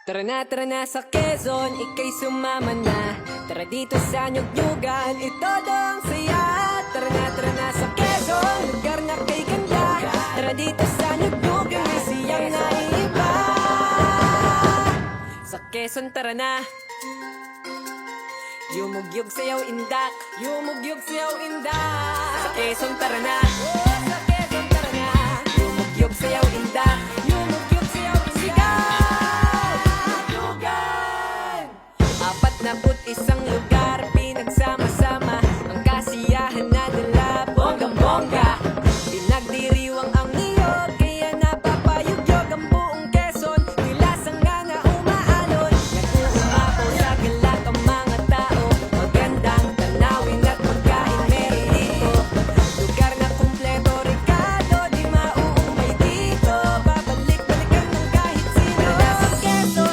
Tara na sa Quezon, ika'y sumama na. Tara dito sa Nyug-Nyugan, ito ang saya. Tara na sa Quezon, lugar na kay ganda. Tara dito sa Nyug-Nyugan, may siyang naiiba. Sa Quezon tara na. Yumugyog sayaw indak, yumugyog sayaw indak. Sa Quezon tara na. Sa Quezon tara na. Yumugyog sayaw indak.